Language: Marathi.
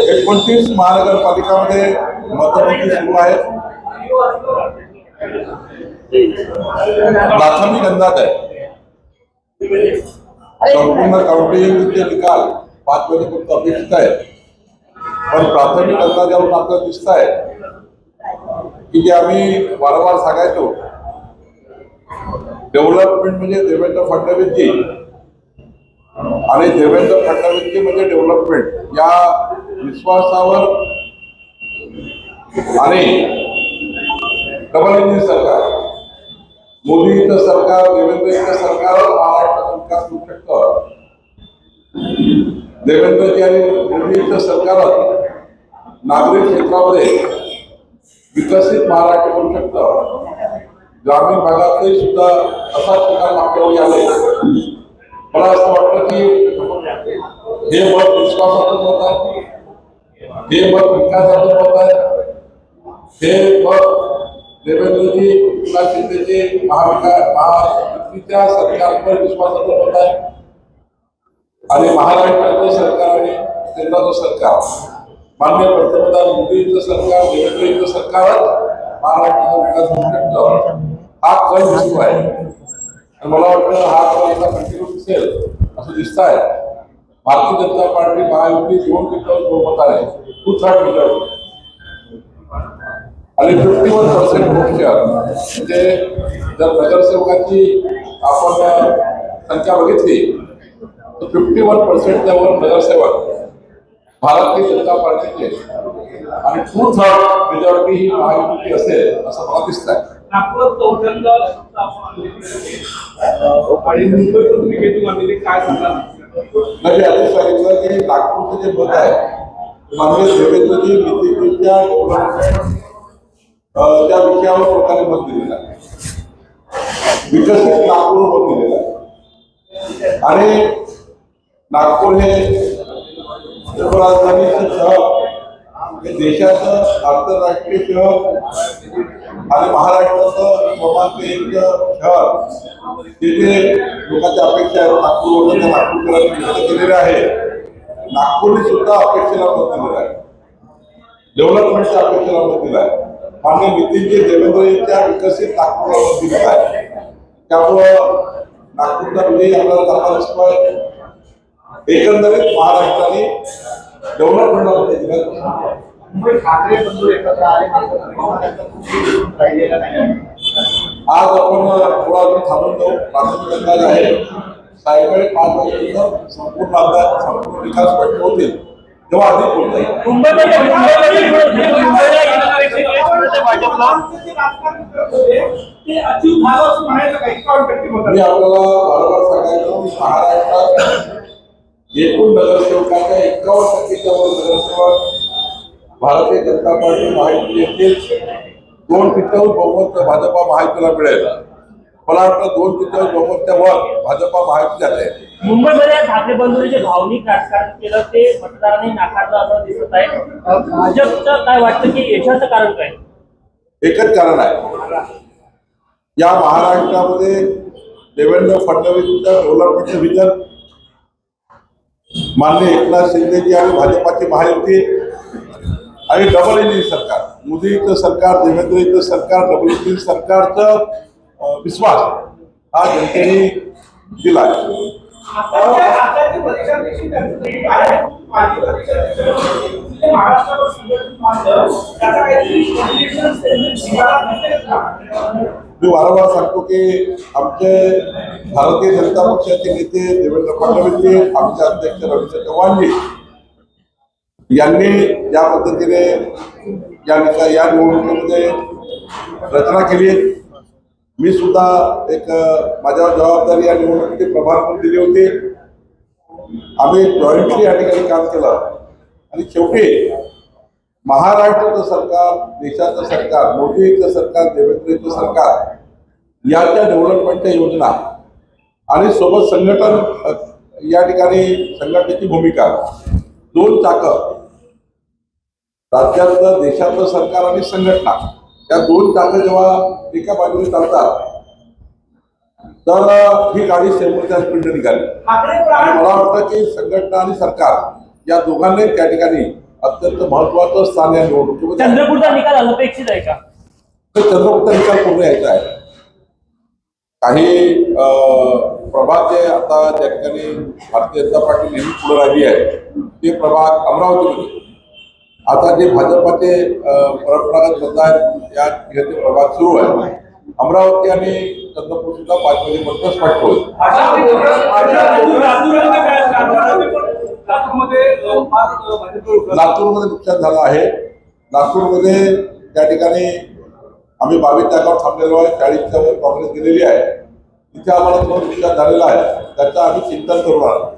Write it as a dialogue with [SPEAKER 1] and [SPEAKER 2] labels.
[SPEAKER 1] एकोणतीस महानगरपालिकामध्ये मतमोजणी सुरू आहे. प्राथमिक अंदाज आहे संपूर्ण काउंटिंगचे निकाल 5 वाजेपर्यंत अपेक्षित आहे. पण प्राथमिक अंदाजावरून आपल्याला दिसत आहे की जे आम्ही वारंवार सांगायचो, डेव्हलपमेंट म्हणजे देवेंद्र फडणवीसजी आणि देवेंद्र फडणवीसजी म्हणजे डेव्हलपमेंट या विश्वासावर आणि डबल इंजिन सरकार, मोदीचं सरकार, देवेंद्रचं सरकार महाराष्ट्राचा विकास करू शकतं. देवेंद्रजी आणि मोदीचं सरकार नागरिक क्षेत्रामध्ये विकसित महाराष्ट्र करू शकतं. ग्रामीण भागातही सुद्धा असाच प्रकार मागच्या वेळी आले. मला असं वाटतं की हे मत विश्वासाचं मत आहे, हे मत विकासाचं मत आहे, हे मत देवेंद्रजी एकनाथ शिंदेचे महायुतीच्या सरकारवर विश्वासाचं मत आहे. आणि महाराष्ट्राचं सरकार आणि केंद्राचं सरकार, माननीय पंतप्रधान मोदींचं सरकार, देवेंद्रजींचं सरकार महाराष्ट्राचा विकास होऊ शकतो. हा कल दिसतो आहे. मला वाटतं हा कल आता कंटिन्यू दिसेल असं दिसत आहे. भारतीय जनता पार्टी महायुती 2 टक्क्यावर बहुमत आहे, 2/3 मेजॉरिटी आणि 51% वोट शेअर. म्हणजे जर नगरसेवकांची आपण संख्या बघितली तर 51% वर नगरसेवक भारतीय जनता पार्टीचे आणि 2/3 मेजॉरिटी ही महायुती असेल असं मला दिसत आहे. म्हणजे आधी सांगितलं की नागपूरचं जे मत आहे माननीय देवेंद्रजी नीतीच्या त्या विषयावर लोकांनी मत दिलेलं आहे. विकसित नागपूर मत दिलेलं आहे. आणि नागपूर हे उपराजधानीचं शहर, हे देशाचं आंतरराष्ट्रीय शहर आणि महाराष्ट्राचं क्रमांक 1 शहर, तिथे लोकांच्या अपेक्षा आहेत. नागपूरवरून त्या नागपूरकरांनी व्यक्त केलेले आहे. नागपूरने सुद्धा अपेक्षेला मत दिलेलं आहे, डेव्हलपमेंटच्या अपेक्षेला मत दिलं आहे. माननीय नितीनजी देवेंद्रजींच्या विकसित नागपूरला मत दिलेलं आहे. त्यामुळं नागपूरचा विजय आपल्याला चांगला दिसतोय. एकंदरीत महाराष्ट्राने डेव्हलपमेंटला मत दिलं. आज आपण थोडा वेळ थांबून जाऊ. प्राथमिक अंदाज आहे सायंकाळी 5 वाजेपर्यंत संपूर्ण अंदाज, संपूर्ण विकास स्पष्ट होतील तेव्हा अधिक बोलता येईल. मी आपल्याला वारंवार सांगायचो की महाराष्ट्रात एकूण नगरसेवकांच्या 51% वर नगरसेवक भारतीय जनता पार्टी महायुती येथील. 2% बहुमत भाजपा महायुतीला मिळेल. मला वाटतं 2% बहुमतच्या वर भाजपा महायुती झाले.
[SPEAKER 2] मुंबईमध्ये ठाकरे बंधूंचे भावनिक राजकारण केलं ते मतदारांनी नाकारलं असं दिसत आहे. भाजपचं काय वाटतं की यशाचं कारण काय?
[SPEAKER 1] एकच कारण आहे, या महाराष्ट्रामध्ये देवेंद्र फडणवीसचं डेव्हलपमेंटचं विजन, माननीय एकनाथ शिंदेजी आणि भाजपाची महायुती आणि डबल इंजिन सरकार, मोदीचं सरकार, देवेंद्रजीचं सरकार, डबल इंजिन सरकारचं विश्वास हा जनतेने दिला आहे. मी वारंवार सांगतो की आमचे भारतीय जनता पक्षाचे नेते देवेंद्र फडणवीसजी, आमचे अध्यक्ष रवींद्र चव्हाणजी यांनी ज्या पद्धतीने या निवडणुकीमध्ये रचना केली. मी सुद्धा एक माझ्यावर जबाबदारी या निवडणुकीची प्रभार पण दिली होती. आम्ही जॉईंटली या ठिकाणी काम केलं आणि शेवटी महाराष्ट्राचं सरकार, देशाचं सरकार, मोदीचं सरकार, देवेंद्रचं सरकार याच्या डेव्हलपमेंटच्या योजना आणि सोबत संघटन, या ठिकाणी संघटनेची भूमिका, 2 चाकं, राज्याचं, देशाचं सरकार आणि संघटना, या 2 चाकं जेव्हा एका बाजूने चालतात तर ही गाडी शेंबूरच्या स्पीड निघाली आणि मला वाटतं की संघटना आणि सरकार या दोघांनी त्या ठिकाणी अत्यंत महत्वाचं स्थान या निवडणुकीमध्ये आहे.
[SPEAKER 2] चंद्रपूरचा निकाल अनपेक्षित आहे का?
[SPEAKER 1] तर चंद्रपूरचा निकाल पूर्ण यायचा आहे. काही प्रभाग जे आता त्या ठिकाणी भारतीय जनता पार्टी नेहमी पुढे राहिली आहे ते प्रभाग अमरावतीमध्ये, आता जे भाजपाचे परंपरागत मतदार या ठिकाणी प्रभाग सुरू आहे, अमरावती आणि चंद्रपूर सुद्धा 5 वाजेपर्यंत स्पष्ट होईल. लातूरमध्ये नुकसान झालं आहे. लातूरमध्ये त्या ठिकाणी आम्ही 22 जागावर थांबलेलो आहे, 40च्या वर काँग्रेस गेलेली आहे. तिथे आम्हाला थोडं नुकसान झालेलं आहे, त्याचं आम्ही चिंतन करू आहोत.